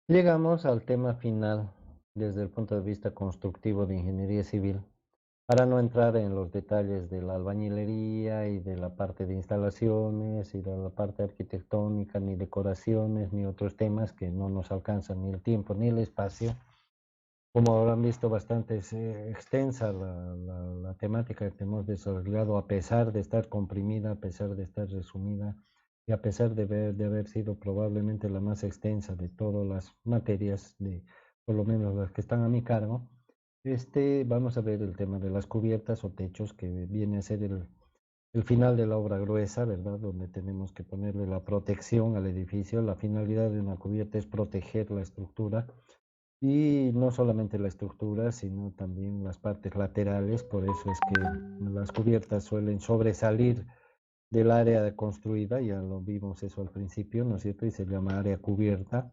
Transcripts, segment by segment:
Llegamos al tema final desde el punto de vista constructivo de ingeniería civil, para no entrar en los detalles de la albañilería y de la parte de instalaciones y de la parte arquitectónica, ni decoraciones, ni otros temas que no nos alcanzan ni el tiempo ni el espacio. Como habrán visto, bastante extensa la temática que hemos desarrollado, a pesar de estar comprimida, a pesar de estar resumida y a pesar de haber sido probablemente la más extensa de todas las materias, por lo menos las que están a mi cargo. Vamos a ver el tema de las cubiertas o techos, que viene a ser el final de la obra gruesa, ¿verdad? Donde tenemos que ponerle la protección al edificio. La finalidad de una cubierta es proteger la estructura y no solamente la estructura, sino también las partes laterales. Por eso es que las cubiertas suelen sobresalir del área construida, ya lo vimos eso al principio, ¿no es cierto? Y se llama área cubierta,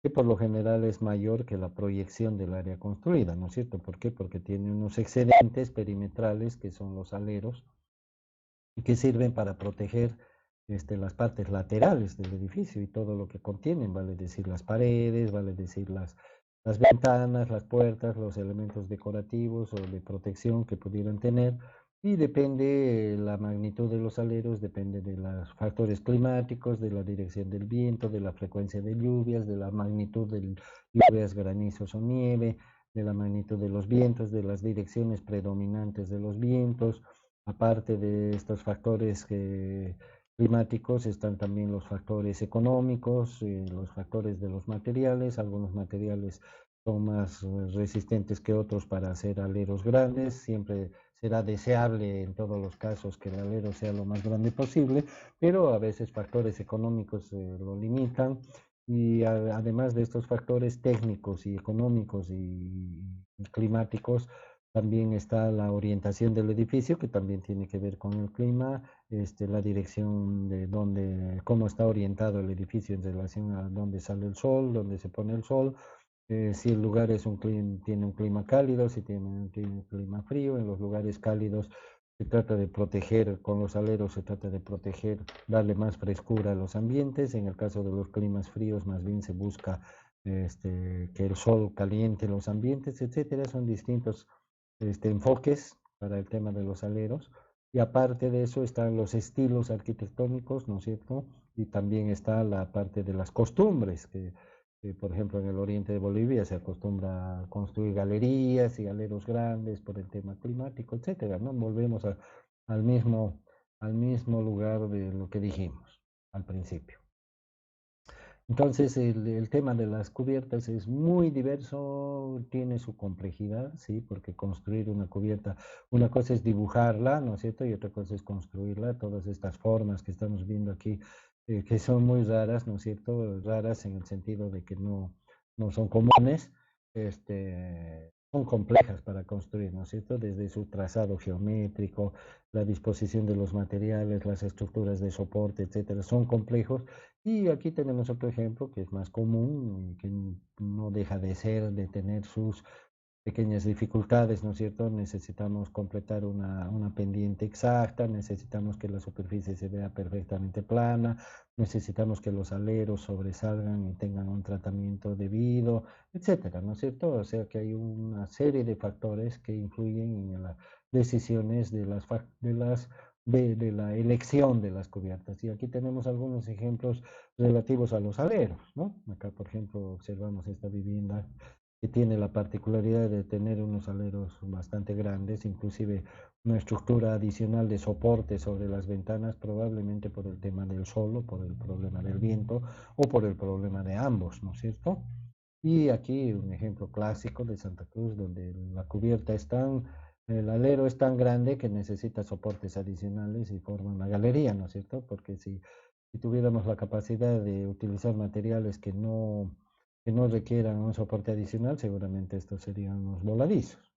que por lo general es mayor que la proyección del área construida, ¿no es cierto? ¿Por qué? Porque tiene unos excedentes perimetrales, que son los aleros, y que sirven para proteger las partes laterales del edificio y todo lo que contienen, vale decir las paredes, vale decir las ventanas, las puertas, los elementos decorativos o de protección que pudieran tener. Y depende la magnitud de los aleros, depende de los factores climáticos, de la dirección del viento, de la frecuencia de lluvias, de la magnitud de lluvias, granizos o nieve, de la magnitud de los vientos, de las direcciones predominantes de los vientos. Aparte de estos factores climáticos, están también los factores económicos, los factores de los materiales. Algunos materiales son más resistentes que otros para hacer aleros grandes. Siempre será deseable en todos los casos que el alero sea lo más grande posible, pero a veces factores económicos lo limitan. Y además de estos factores técnicos y económicos y climáticos, también está la orientación del edificio, que también tiene que ver con el clima, la dirección de dónde, cómo está orientado el edificio en relación a dónde sale el sol, dónde se pone el sol, si el lugar tiene un clima cálido, si tiene un clima frío. En los lugares cálidos se trata de proteger, con los aleros se trata de proteger, darle más frescura a los ambientes. En el caso de los climas fríos, más bien se busca que el sol caliente los ambientes, etcétera. Son distintos enfoques para el tema de los aleros. Y aparte de eso están los estilos arquitectónicos, ¿no es cierto? Y también está la parte de las costumbres, que por ejemplo en el oriente de Bolivia se acostumbra a construir galerías y aleros grandes por el tema climático, etcétera, ¿no? Volvemos al mismo, al mismo lugar de lo que dijimos al principio. Entonces, el tema de las cubiertas es muy diverso, tiene su complejidad, ¿sí? Porque construir una cubierta, una cosa es dibujarla, ¿no es cierto? Y otra cosa es construirla. Todas estas formas que estamos viendo aquí, que son muy raras, ¿no es cierto? Raras en el sentido de que no son comunes, son complejas para construir, ¿no es cierto? Desde su trazado geométrico, la disposición de los materiales, las estructuras de soporte, etcétera, son complejos. Y aquí tenemos otro ejemplo que es más común y que no deja de ser, de tener sus pequeñas dificultades, ¿no es cierto? Necesitamos completar una pendiente exacta, necesitamos que la superficie se vea perfectamente plana, necesitamos que los aleros sobresalgan y tengan un tratamiento debido, etcétera, ¿no es cierto? O sea que hay una serie de factores que influyen en las decisiones de la elección de las cubiertas. Y aquí tenemos algunos ejemplos relativos a los aleros, ¿no? Acá, por ejemplo, observamos esta vivienda que tiene la particularidad de tener unos aleros bastante grandes, inclusive una estructura adicional de soporte sobre las ventanas, probablemente por el tema del sol, o por el problema del viento, o por el problema de ambos, ¿no es cierto? Y aquí un ejemplo clásico de Santa Cruz, donde la cubierta es el alero es tan grande que necesita soportes adicionales y forma una galería, ¿no es cierto? Porque si tuviéramos la capacidad de utilizar materiales que no requieran un soporte adicional, seguramente estos serían unos voladizos.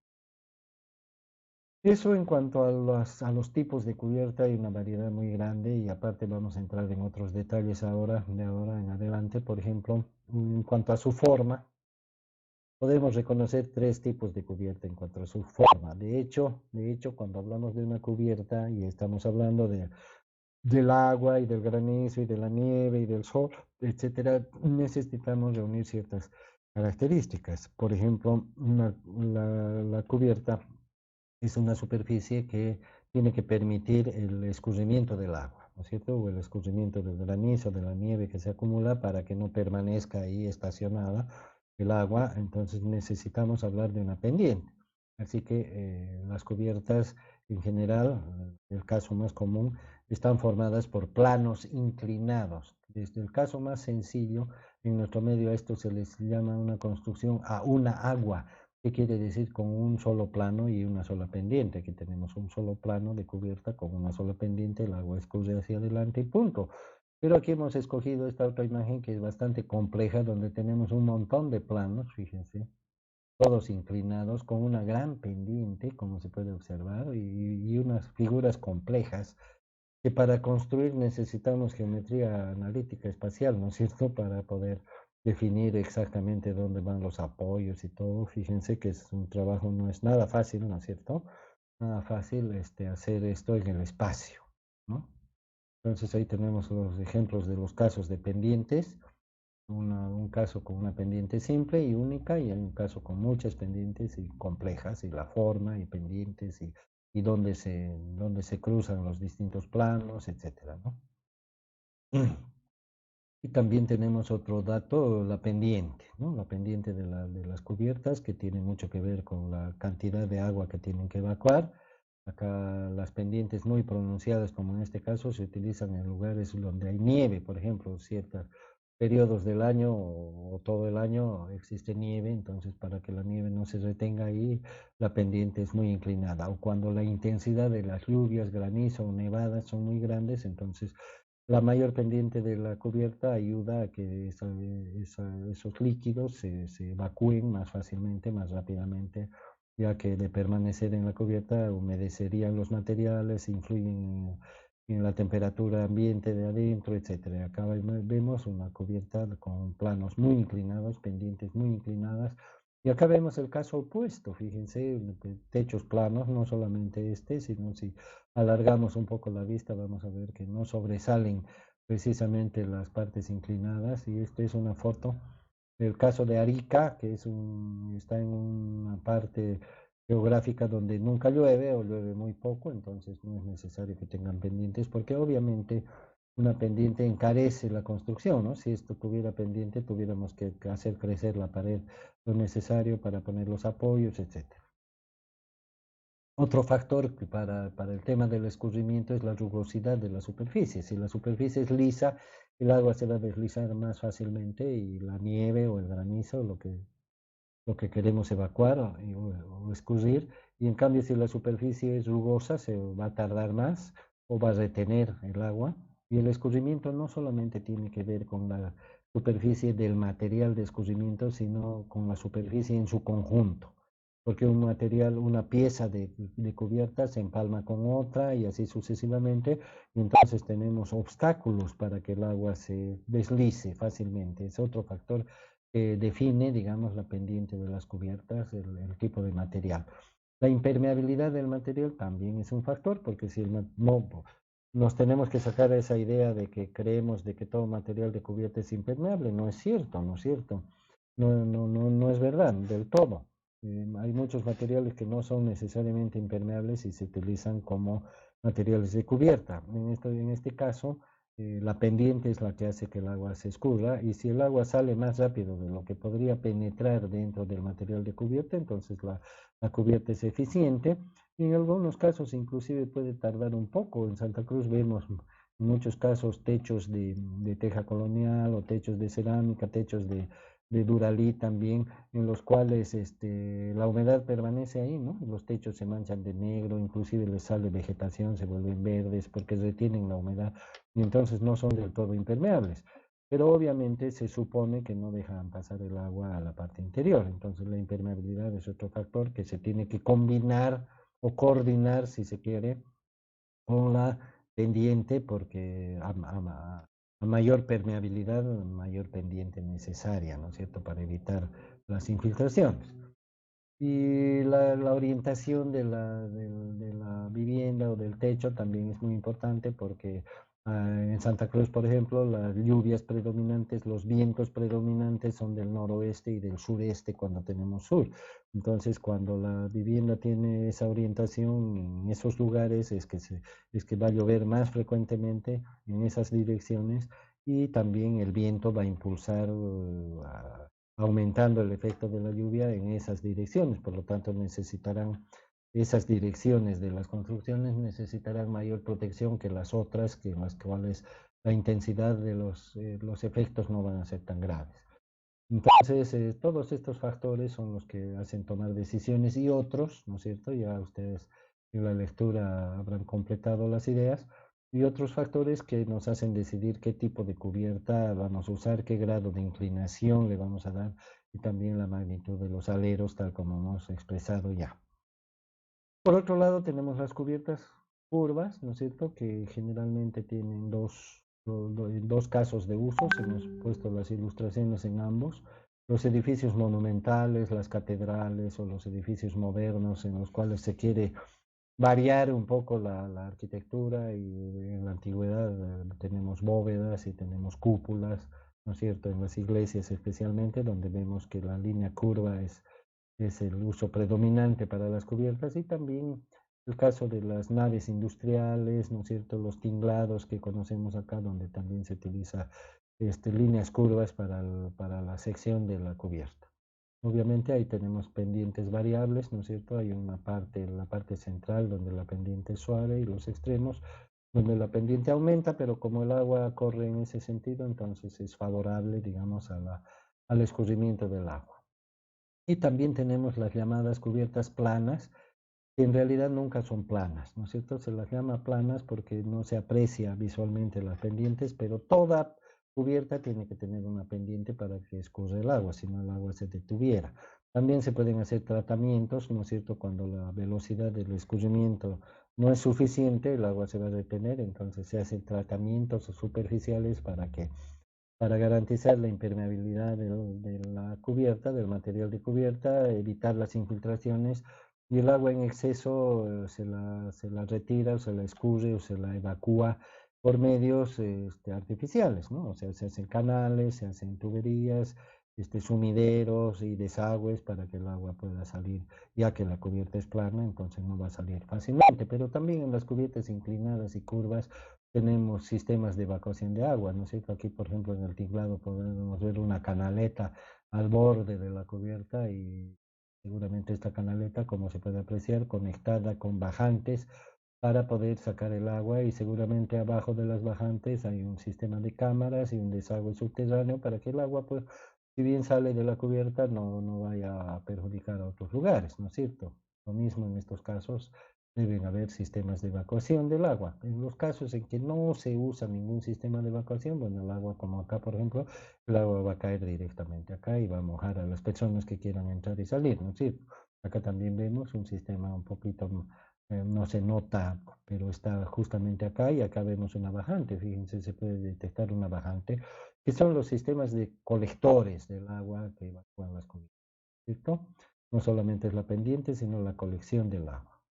Eso en cuanto a los tipos de cubierta, hay una variedad muy grande y aparte vamos a entrar en otros detalles ahora, de ahora en adelante. Por ejemplo, en cuanto a su forma, podemos reconocer tres tipos de cubierta en cuanto a su forma. De hecho, cuando hablamos de una cubierta y estamos hablando del agua y del granizo y de la nieve y del sol, etcétera, necesitamos reunir ciertas características. Por ejemplo, la cubierta es una superficie que tiene que permitir el escurrimiento del agua, ¿no es cierto? O el escurrimiento del granizo, de la nieve que se acumula para que no permanezca ahí estacionada el agua. Entonces necesitamos hablar de una pendiente. Así que las cubiertas en general, el caso más común, están formadas por planos inclinados. Desde el caso más sencillo, en nuestro medio a esto se les llama una construcción a una agua. ¿Qué quiere decir? Con un solo plano y una sola pendiente. Aquí tenemos un solo plano de cubierta con una sola pendiente, el agua escurre hacia adelante y punto. Pero aquí hemos escogido esta otra imagen que es bastante compleja, donde tenemos un montón de planos, fíjense, todos inclinados con una gran pendiente, como se puede observar, y unas figuras complejas que para construir necesitamos geometría analítica espacial, ¿no es cierto? Para poder definir exactamente dónde van los apoyos y todo. Fíjense que es un trabajo, no es nada fácil, ¿no es cierto? Nada fácil hacer esto en el espacio, ¿no? Entonces ahí tenemos los ejemplos de los casos de pendientes, un caso con una pendiente simple y única, y hay un caso con muchas pendientes y complejas, y la forma y pendientes y dónde se cruzan los distintos planos, etcétera, ¿no? Y también tenemos otro dato, la pendiente, ¿no? La pendiente de las cubiertas, que tiene mucho que ver con la cantidad de agua que tienen que evacuar. Acá las pendientes muy pronunciadas, como en este caso, se utilizan en lugares donde hay nieve, por ejemplo, ciertos periodos del año o todo el año existe nieve, entonces para que la nieve no se retenga ahí, la pendiente es muy inclinada. O cuando la intensidad de las lluvias, granizo o nevadas son muy grandes, entonces la mayor pendiente de la cubierta ayuda a que esos líquidos se evacúen más fácilmente, más rápidamente, ya que de permanecer en la cubierta humedecerían los materiales, influyen en la temperatura ambiente de adentro, etcétera. Acá vemos una cubierta con planos muy inclinados, pendientes muy inclinadas. Y acá vemos el caso opuesto, fíjense, techos planos, no solamente sino si alargamos un poco la vista, vamos a ver que no sobresalen precisamente las partes inclinadas. Y esta es una foto del caso de Arica, que está en una parte geográfica donde nunca llueve o llueve muy poco, entonces no es necesario que tengan pendientes, porque obviamente una pendiente encarece la construcción, ¿no? Si esto tuviera pendiente, tuviéramos que hacer crecer la pared lo necesario para poner los apoyos, etcétera. Otro factor que para el tema del escurrimiento es la rugosidad de la superficie. Si la superficie es lisa, el agua se va a deslizar más fácilmente y la nieve o el granizo, lo que queremos evacuar o escurrir. Y en cambio, si la superficie es rugosa, se va a tardar más o va a retener el agua. Y el escurrimiento no solamente tiene que ver con la superficie del material de escurrimiento, sino con la superficie en su conjunto. Porque un material, una pieza de cubierta se empalma con otra y así sucesivamente. Y entonces tenemos obstáculos para que el agua se deslice fácilmente. Es otro factor define, digamos, la pendiente de las cubiertas, el tipo de material. La impermeabilidad del material también es un factor, porque si no, nos tenemos que sacar esa idea de que creemos de que todo material de cubierta es impermeable. No es cierto, no es cierto. No es verdad del todo. Hay muchos materiales que no son necesariamente impermeables y se utilizan como materiales de cubierta. En este caso, la pendiente es la que hace que el agua se escurra, y si el agua sale más rápido de lo que podría penetrar dentro del material de cubierta, entonces la cubierta es eficiente. Y en algunos casos inclusive puede tardar un poco. En Santa Cruz vemos en muchos casos techos de teja colonial o techos de cerámica, techos de Duralí también, en los cuales la humedad permanece ahí, ¿no? Los techos se manchan de negro, inclusive les sale vegetación, se vuelven verdes porque retienen la humedad y entonces no son del todo impermeables. Pero obviamente se supone que no dejan pasar el agua a la parte interior. Entonces la impermeabilidad es otro factor que se tiene que combinar o coordinar, si se quiere, con la pendiente, porque a mayor permeabilidad, mayor pendiente necesaria, ¿no es cierto?, para evitar las infiltraciones. Y la orientación de la vivienda o del techo también es muy importante, porque En Santa Cruz, por ejemplo, las lluvias predominantes, los vientos predominantes son del noroeste y del sureste cuando tenemos sur. Entonces, cuando la vivienda tiene esa orientación en esos lugares, es que va a llover más frecuentemente en esas direcciones y también el viento va a impulsar, aumentando el efecto de la lluvia en esas direcciones. Por lo tanto, necesitarán esas direcciones de las construcciones necesitarán mayor protección que las otras, que en las cuales la intensidad de los efectos no van a ser tan graves. Entonces, todos estos factores son los que hacen tomar decisiones y otros, ¿no es cierto? Ya ustedes en la lectura habrán completado las ideas y otros factores que nos hacen decidir qué tipo de cubierta vamos a usar, qué grado de inclinación le vamos a dar y también la magnitud de los aleros, tal como hemos expresado ya. Por otro lado, tenemos las cubiertas curvas, ¿no es cierto?, que generalmente tienen dos casos de uso. Hemos puesto las ilustraciones en ambos. Los edificios monumentales, las catedrales o los edificios modernos en los cuales se quiere variar un poco la arquitectura y en la antigüedad tenemos bóvedas y tenemos cúpulas, ¿no es cierto?, en las iglesias especialmente, donde vemos que la línea curva es el uso predominante para las cubiertas y también el caso de las naves industriales, ¿no es cierto? Los tinglados que conocemos acá, donde también se utiliza líneas curvas para la sección de la cubierta. Obviamente ahí tenemos pendientes variables, ¿no es cierto? Hay una parte, la parte central donde la pendiente es suave y los extremos donde la pendiente aumenta, pero como el agua corre en ese sentido, entonces es favorable, digamos, al escurrimiento del agua. Y también tenemos las llamadas cubiertas planas, que en realidad nunca son planas, ¿no es cierto? Se las llama planas porque no se aprecia visualmente las pendientes, pero toda cubierta tiene que tener una pendiente para que escurra el agua, si no el agua se detuviera. También se pueden hacer tratamientos, ¿no es cierto? Cuando la velocidad del escurrimiento no es suficiente, el agua se va a detener, entonces se hacen tratamientos superficiales para garantizar la impermeabilidad de la cubierta, del material de cubierta, evitar las infiltraciones y el agua en exceso se la retira o se la escurre o se la evacúa por medios artificiales, ¿no? O sea, se hacen canales, se hacen tuberías, sumideros y desagües para que el agua pueda salir, ya que la cubierta es plana, entonces no va a salir fácilmente, pero también en las cubiertas inclinadas y curvas tenemos sistemas de evacuación de agua, ¿no es cierto? Aquí, por ejemplo, en el tinglado podemos ver una canaleta al borde de la cubierta y seguramente esta canaleta, como se puede apreciar, conectada con bajantes para poder sacar el agua y seguramente abajo de las bajantes hay un sistema de cámaras y un desagüe subterráneo para que el agua, pues, si bien sale de la cubierta, no vaya a perjudicar a otros lugares, ¿no es cierto? Lo mismo en estos casos deben haber sistemas de evacuación del agua. En los casos en que no se usa ningún sistema de evacuación, bueno, el agua como acá, por ejemplo, el agua va a caer directamente acá y va a mojar a las personas que quieran entrar y salir, ¿no es cierto? Acá también vemos un sistema un poquito, no se nota, pero está justamente acá y acá vemos una bajante. Fíjense, se puede detectar una bajante, que son los sistemas de colectores del agua que evacúan las cubiertas, ¿cierto? No solamente es la pendiente, sino la colección del agua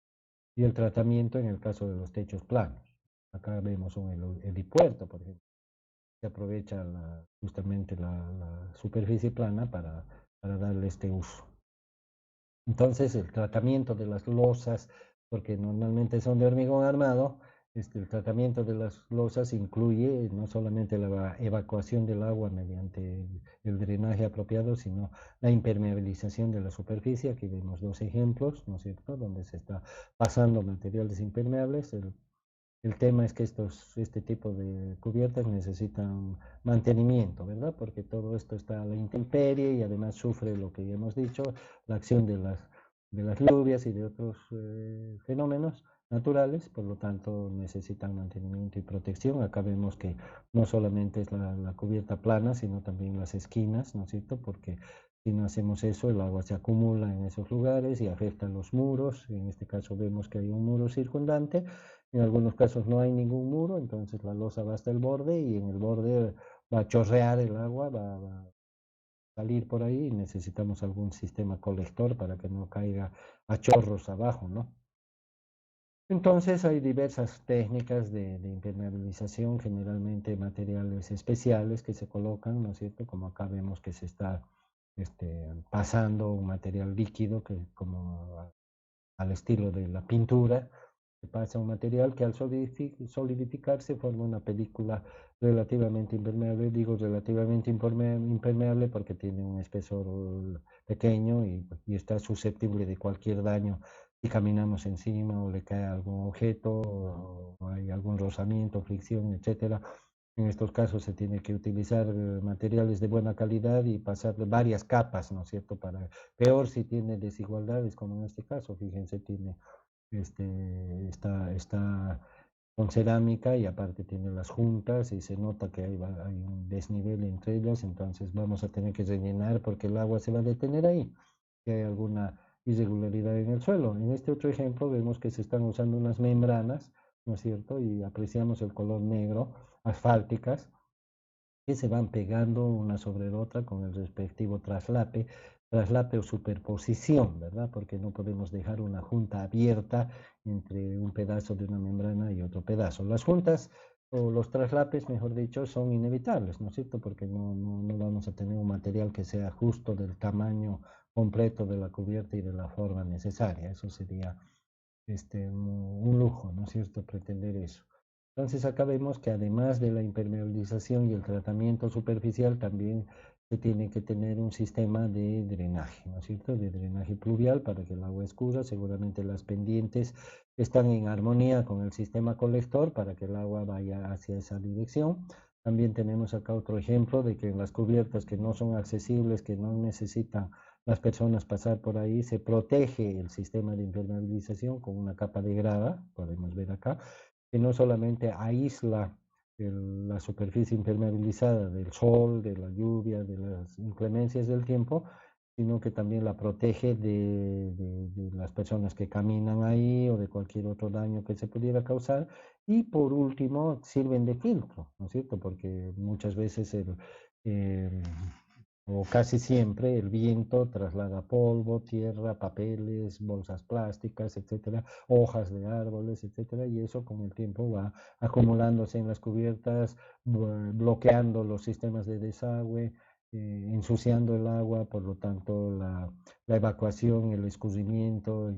y el tratamiento en el caso de los techos planos. Acá vemos un helipuerto, por ejemplo. Se aprovecha justamente la superficie plana para darle este uso. Entonces, el tratamiento de las losas, porque normalmente son de hormigón armado, el tratamiento de las losas incluye no solamente la evacuación del agua mediante el drenaje apropiado, sino la impermeabilización de la superficie. Aquí vemos dos ejemplos, ¿no es cierto?, donde se está pasando materiales impermeables. El tema es que este tipo de cubiertas necesitan mantenimiento, ¿verdad? Porque todo esto está a la intemperie y además sufre lo que ya hemos dicho, la acción de las lluvias y de otros fenómenos naturales, por lo tanto necesitan mantenimiento y protección. Acá vemos que no solamente es la cubierta plana, sino también las esquinas, ¿no es cierto? Porque si no hacemos eso, el agua se acumula en esos lugares y afecta a los muros. En este caso vemos que hay un muro circundante. En algunos casos no hay ningún muro, entonces la losa va hasta el borde y en el borde va a chorrear el agua, va a salir por ahí y necesitamos algún sistema colector para que no caiga a chorros abajo, ¿no? Entonces hay diversas técnicas de impermeabilización, generalmente materiales especiales que se colocan, ¿no es cierto? Como acá vemos que se está pasando un material líquido que como al estilo de la pintura, se pasa un material que al solidificarse forma una película relativamente impermeable. Digo relativamente impermeable porque tiene un espesor pequeño y está susceptible de cualquier daño si caminamos encima o le cae algún objeto o hay algún rozamiento, fricción, etcétera. En estos casos se tiene que utilizar materiales de buena calidad y pasar varias capas, ¿no es cierto? Peor si tiene desigualdades, como en este caso, fíjense, está con cerámica y aparte tiene las juntas y se nota que hay un desnivel entre ellas, entonces vamos a tener que rellenar porque el agua se va a detener ahí, que hay alguna irregularidad en el suelo. En este otro ejemplo vemos que se están usando unas membranas, ¿no es cierto? Y apreciamos el color negro, asfálticas, que se van pegando una sobre otra con el respectivo traslape o superposición, ¿verdad? Porque no podemos dejar una junta abierta entre un pedazo de una membrana y otro pedazo. Las juntas o los traslapes, mejor dicho, son inevitables, ¿no es cierto? Porque no vamos a tener un material que sea justo del tamaño completo de la cubierta y de la forma necesaria. Eso sería un lujo, ¿no es cierto?, pretender eso. Entonces acá vemos que además de la impermeabilización y el tratamiento superficial, también se tiene que tener un sistema de drenaje, ¿no es cierto?, de drenaje pluvial para que el agua escurra. Seguramente las pendientes están en armonía con el sistema colector para que el agua vaya hacia esa dirección. También tenemos acá otro ejemplo de que en las cubiertas que no son accesibles, que no necesitan las personas pasar por ahí, se protege el sistema de impermeabilización con una capa de grava, podemos ver acá, que no solamente aísla la superficie impermeabilizada del sol, de la lluvia, de las inclemencias del tiempo, sino que también la protege de las personas que caminan ahí o de cualquier otro daño que se pudiera causar. Y por último, sirven de filtro, ¿no es cierto? Porque muchas veces eh, o casi siempre el viento traslada polvo, tierra, papeles, bolsas plásticas, etcétera, hojas de árboles, etcétera, y eso con el tiempo va acumulándose en las cubiertas, bloqueando los sistemas de desagüe, ensuciando el agua, por lo tanto la evacuación, el escurrimiento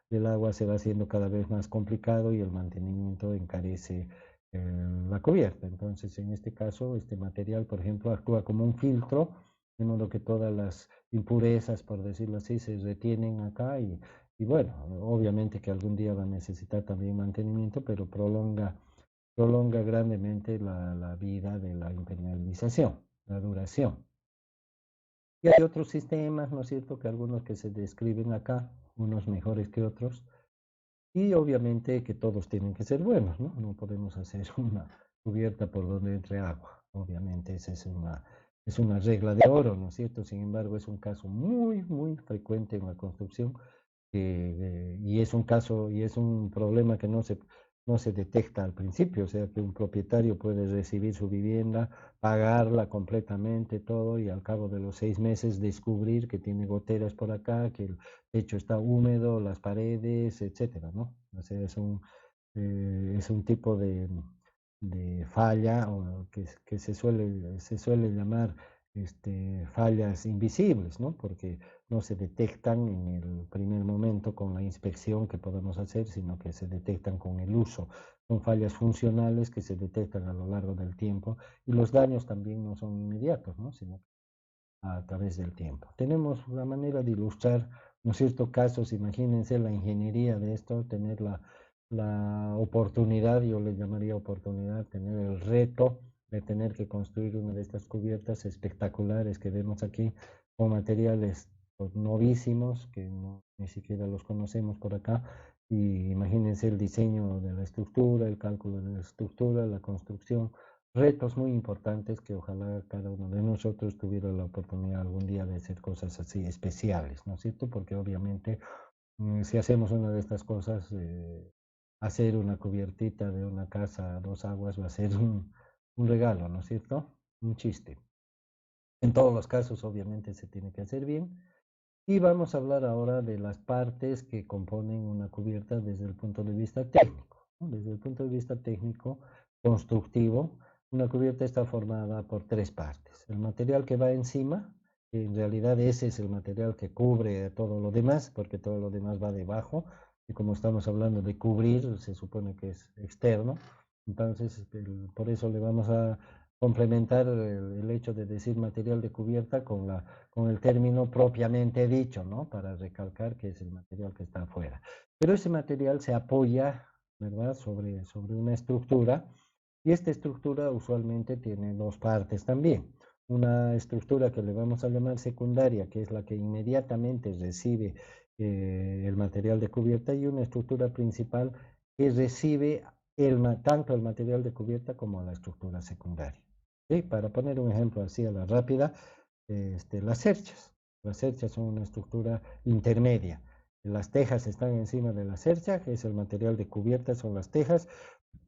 del agua se va haciendo cada vez más complicado y el mantenimiento encarece la cubierta. Entonces, en este caso, este material, por ejemplo, actúa como un filtro, de modo que todas las impurezas, por decirlo así, se retienen acá y bueno, obviamente que algún día va a necesitar también mantenimiento, pero prolonga grandemente la vida de la impermeabilización, la duración. Y hay otros sistemas, ¿no es cierto?, que algunos que se describen acá, unos mejores que otros, y obviamente que todos tienen que ser buenos, ¿no? No podemos hacer una cubierta por donde entre agua. Obviamente esa es una regla de oro, ¿no es cierto? Sin embargo, es un caso muy, muy frecuente en la construcción y es un caso y es un problema que no se detecta al principio, o sea que un propietario puede recibir su vivienda, pagarla completamente todo y al cabo de los 6 meses descubrir que tiene goteras por acá, que el techo está húmedo, las paredes, etcétera, ¿no? O sea, es un tipo de falla o que se suele llamar fallas invisibles, ¿no? Porque no se detectan en el primer momento con la inspección que podemos hacer, sino que se detectan con el uso. Son fallas funcionales que se detectan a lo largo del tiempo y los daños también no son inmediatos, ¿no? Sino a través del tiempo. Tenemos una manera de ilustrar, ¿no es cierto?, casos, imagínense la ingeniería de esto, tener la oportunidad, yo le llamaría oportunidad, tener el reto de tener que construir una de estas cubiertas espectaculares que vemos aquí con materiales novísimos que ni siquiera los conocemos por acá. Y imagínense el diseño de la estructura, el cálculo de la estructura, la construcción, retos muy importantes que ojalá cada uno de nosotros tuviera la oportunidad algún día de hacer cosas así especiales, ¿no es cierto? Porque obviamente si hacemos una de estas cosas, hacer una cubiertita de una casa a dos aguas va a ser un regalo, ¿no es cierto? Un chiste. En todos los casos, obviamente, se tiene que hacer bien Y vamos a hablar ahora de las partes que componen una cubierta desde el punto de vista técnico, ¿no? Desde el punto de vista técnico constructivo, una cubierta está formada por tres partes. El material que va encima, que en realidad ese es el material que cubre todo lo demás, porque todo lo demás va debajo, y como estamos hablando de cubrir, se supone que es externo. Entonces, por eso le vamos a complementar el hecho de decir material de cubierta con el término propiamente dicho, ¿no? Para recalcar que es el material que está afuera. Pero ese material se apoya, ¿verdad?, sobre una estructura, y esta estructura usualmente tiene dos partes también. Una estructura que le vamos a llamar secundaria, que es la que inmediatamente recibe el material de cubierta, y una estructura principal que recibe tanto el material de cubierta como la estructura secundaria. ¿Sí? Para poner un ejemplo así a la rápida, las cerchas. Las cerchas son una estructura intermedia. Las tejas están encima de la cercha, que es el material de cubierta, son las tejas.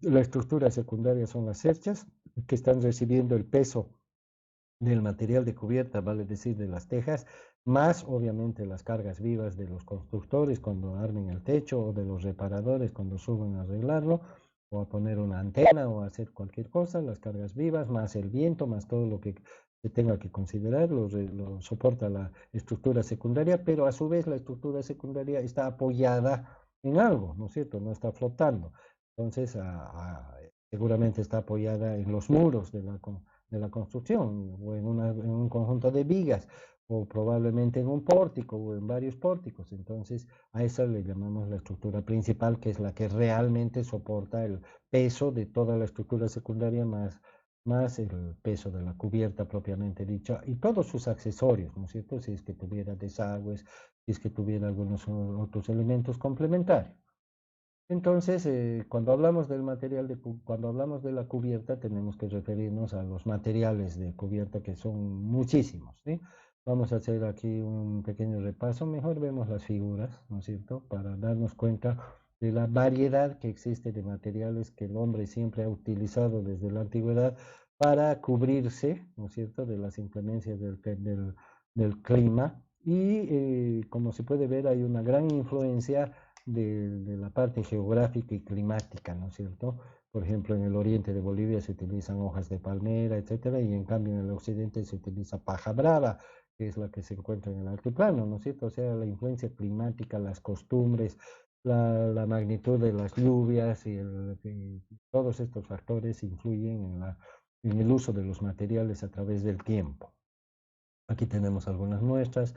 La estructura secundaria son las cerchas, que están recibiendo el peso del material de cubierta, vale decir, de las tejas, más obviamente las cargas vivas de los constructores cuando armen el techo, o de los reparadores cuando suben a arreglarlo, o a poner una antena o a hacer cualquier cosa, las cargas vivas, más el viento, más todo lo que se tenga que considerar, lo soporta la estructura secundaria, pero a su vez la estructura secundaria está apoyada en algo, ¿no es cierto? No está flotando. Entonces, seguramente está apoyada en los muros de la construcción, o en un conjunto de vigas, o probablemente en un pórtico o en varios pórticos. Entonces, a esa le llamamos la estructura principal, que es la que realmente soporta el peso de toda la estructura secundaria, más el peso de la cubierta propiamente dicha, y todos sus accesorios, ¿no es cierto? Si es que tuviera desagües, si es que tuviera algunos otros elementos complementarios. Entonces, cuando hablamos del material cuando hablamos de la cubierta, tenemos que referirnos a los materiales de cubierta, que son muchísimos, ¿sí? Vamos a hacer aquí un pequeño repaso. Mejor vemos las figuras, ¿no es cierto? Para darnos cuenta de la variedad que existe de materiales que el hombre siempre ha utilizado desde la antigüedad para cubrirse, ¿no es cierto?, de las inclemencias del clima. Y como se puede ver, hay una gran influencia de la parte geográfica y climática, ¿no es cierto? Por ejemplo, en el oriente de Bolivia se utilizan hojas de palmera, etcétera, y en cambio en el occidente se utiliza paja brava, que es la que se encuentra en el altiplano, ¿no es cierto? O sea, la influencia climática, las costumbres, la magnitud de las lluvias y todos estos factores influyen en el uso de los materiales a través del tiempo. Aquí tenemos algunas muestras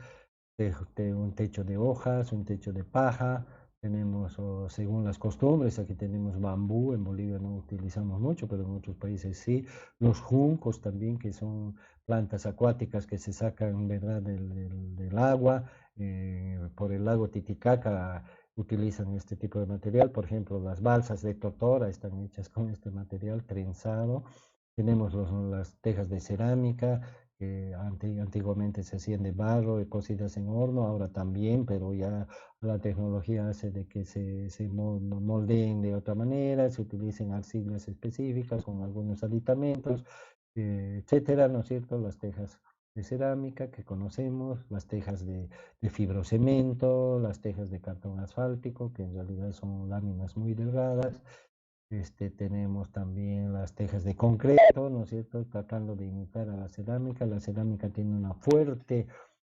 de un techo de hojas, un techo de paja. Tenemos, según las costumbres, aquí tenemos bambú. En Bolivia no utilizamos mucho, pero en otros países sí. Los juncos también, que son plantas acuáticas que se sacan, ¿verdad?, del agua. Por el lago Titicaca utilizan este tipo de material. Por ejemplo, las balsas de totora están hechas con este material trenzado. Tenemos las tejas de cerámica, que antiguamente se hacían de barro y cocidas en horno, ahora también, pero ya la tecnología hace de que se moldeen de otra manera, se utilicen arcillas específicas con algunos aditamentos, etcétera, ¿no es cierto? Las tejas de cerámica que conocemos, las tejas de fibrocemento, las tejas de cartón asfáltico, que en realidad son láminas muy delgadas. Tenemos también las tejas de concreto, ¿no es cierto?, tratando de imitar a la cerámica. La cerámica tiene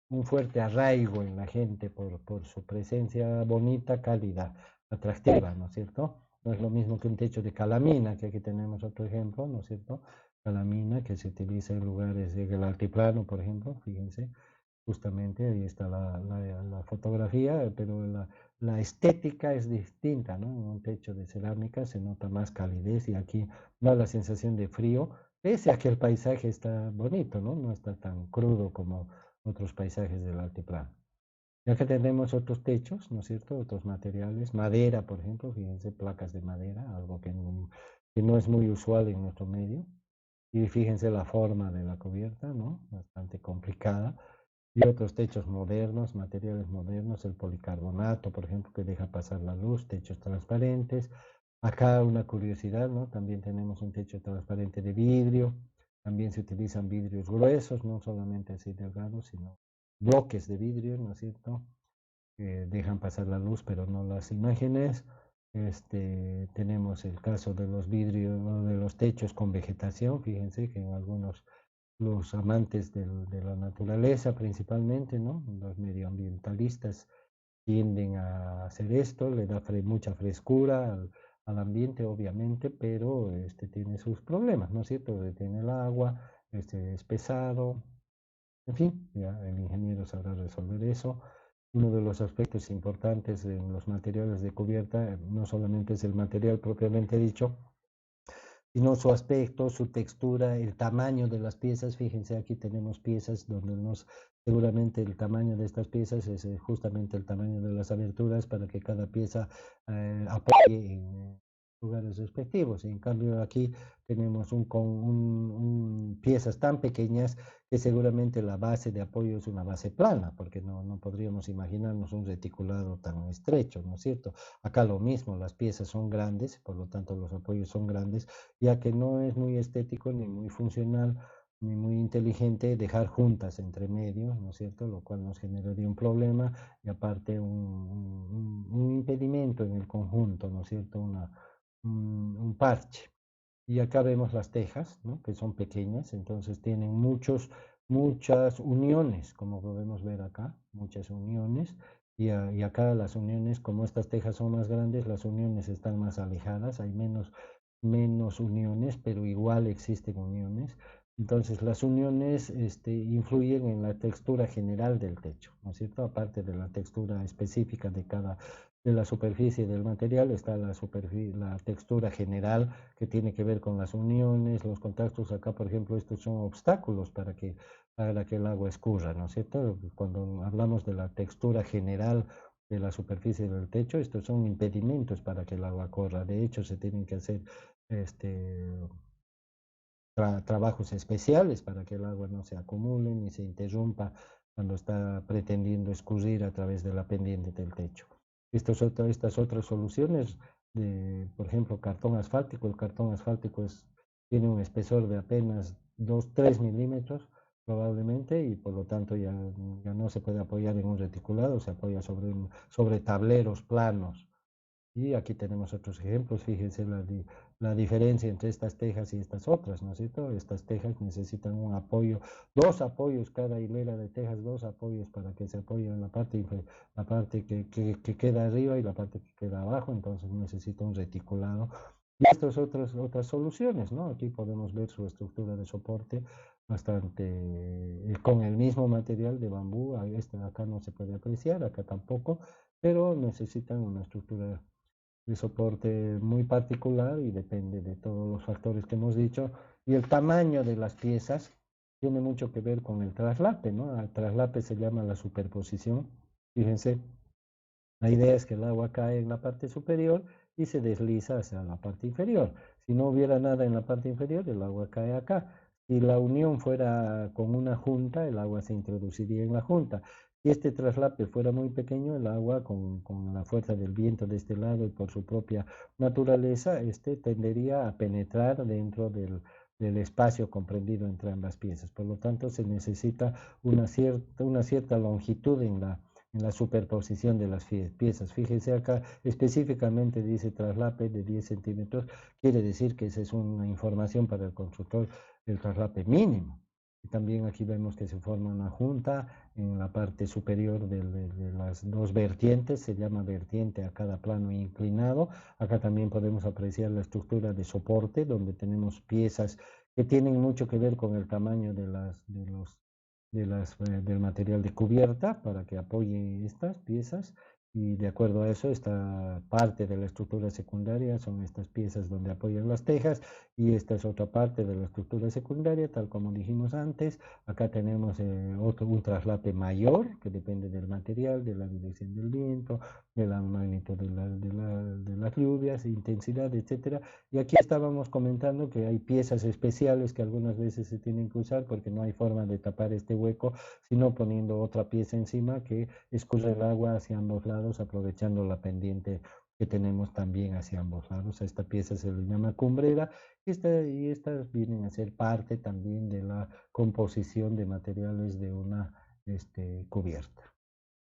un fuerte arraigo en la gente por su presencia bonita, cálida, atractiva, ¿no es cierto? No es lo mismo que un techo de calamina, que aquí tenemos otro ejemplo, ¿no es cierto? Calamina que se utiliza en lugares del altiplano, por ejemplo, fíjense, justamente ahí está la fotografía, pero la estética es distinta, ¿no? En un techo de cerámica se nota más calidez, y aquí da la sensación de frío, pese a que el paisaje está bonito, ¿no? No está tan crudo como otros paisajes del altiplano. Ya que tenemos otros techos, ¿no es cierto? Otros materiales, madera, por ejemplo, fíjense, placas de madera, algo que no es muy usual en nuestro medio. Y fíjense la forma de la cubierta, ¿no? Bastante complicada. Y otros techos modernos, materiales modernos, el policarbonato, por ejemplo, que deja pasar la luz, techos transparentes. Acá una curiosidad, ¿no? También tenemos un techo transparente de vidrio. También se utilizan vidrios gruesos, no solamente así delgados, sino bloques de vidrio, ¿no es cierto?, que dejan pasar la luz, pero no las imágenes. Tenemos el caso de los vidrios, de los techos con vegetación. Fíjense que en algunos, los amantes de la naturaleza principalmente, ¿no?, los medioambientalistas tienden a hacer esto, le da mucha frescura al ambiente, obviamente, pero tiene sus problemas, ¿no es cierto? Detiene el agua, es pesado, en fin, ya el ingeniero sabrá resolver eso. Uno de los aspectos importantes en los materiales de cubierta no solamente es el material propiamente dicho, sino su aspecto, su textura, el tamaño de las piezas. Fíjense, aquí tenemos piezas donde seguramente el tamaño de estas piezas es justamente el tamaño de las aberturas para que cada pieza apoye en lugares respectivos. En cambio, aquí tenemos piezas tan pequeñas que seguramente la base de apoyo es una base plana, porque no podríamos imaginarnos un reticulado tan estrecho, ¿no es cierto? Acá lo mismo, las piezas son grandes, por lo tanto los apoyos son grandes, ya que no es muy estético ni muy funcional ni muy inteligente dejar juntas entre medio, ¿no es cierto?, lo cual nos generaría un problema y aparte un impedimento en el conjunto, ¿no es cierto?, un parche. Y acá vemos las tejas, ¿no?, que son pequeñas, entonces tienen muchas uniones, como podemos ver acá, muchas uniones, y acá las uniones, como estas tejas son más grandes, las uniones están más alejadas, hay menos uniones, pero igual existen uniones. Entonces las uniones influyen en la textura general del techo, ¿no es cierto? Aparte de la textura específica de la superficie del material, está la textura general que tiene que ver con las uniones, los contactos. Acá, por ejemplo, estos son obstáculos para que el agua escurra, ¿no es cierto? Cuando hablamos de la textura general de la superficie del techo, estos son impedimentos para que el agua corra. De hecho, se tienen que hacer este, trabajos especiales para que el agua no se acumule ni se interrumpa cuando está pretendiendo escurrir a través de la pendiente del techo. Estas otras soluciones, por ejemplo, cartón asfáltico. El cartón asfáltico tiene un espesor de apenas 2-3 milímetros probablemente, y por lo tanto ya no se puede apoyar en un reticulado, se apoya sobre tableros planos. Y aquí tenemos otros ejemplos. Fíjense la diferencia entre estas tejas y estas otras, ¿no es cierto? Estas tejas necesitan un apoyo, dos apoyos, cada hilera de tejas, dos apoyos para que se apoyen la parte que queda arriba y la parte que queda abajo, entonces necesita un reticulado. Y estas otras soluciones, ¿no? Aquí podemos ver su estructura de soporte bastante, con el mismo material de bambú. Acá no se puede apreciar, acá tampoco, pero necesitan una estructura de soporte muy particular y depende de todos los factores que hemos dicho. Y el tamaño de las piezas tiene mucho que ver con el traslape, ¿no? Al traslape se llama la superposición. Fíjense, la idea es que el agua cae en la parte superior y se desliza hacia la parte inferior. Si no hubiera nada en la parte inferior, el agua cae acá. Si la unión fuera con una junta, el agua se introduciría en la junta. Si este traslape fuera muy pequeño, el agua con la fuerza del viento de este lado y por su propia naturaleza, tendería a penetrar dentro del espacio comprendido entre ambas piezas. Por lo tanto, se necesita una cierta longitud en la superposición de las piezas. Fíjense acá, específicamente dice traslape de 10 centímetros, quiere decir que esa es una información para el constructor, el traslape mínimo. Y también aquí vemos que se forma una junta en la parte superior de las dos vertientes, se llama vertiente a cada plano inclinado. Acá también podemos apreciar la estructura de soporte, donde tenemos piezas que tienen mucho que ver con el tamaño del material de cubierta para que apoye estas piezas, y de acuerdo a eso, esta parte de la estructura secundaria son estas piezas donde apoyan las tejas, y esta es otra parte de la estructura secundaria, tal como dijimos antes. Acá tenemos un traslape mayor que depende del material, de la dirección del viento, de la magnitud de las lluvias, intensidad, etcétera. Y aquí estábamos comentando que hay piezas especiales que algunas veces se tienen que usar porque no hay forma de tapar este hueco, sino poniendo otra pieza encima que escurre el agua hacia ambos lados, aprovechando la pendiente que tenemos también hacia ambos lados. A esta pieza se le llama cumbrera, y estas vienen a ser parte también de la composición de materiales de una cubierta.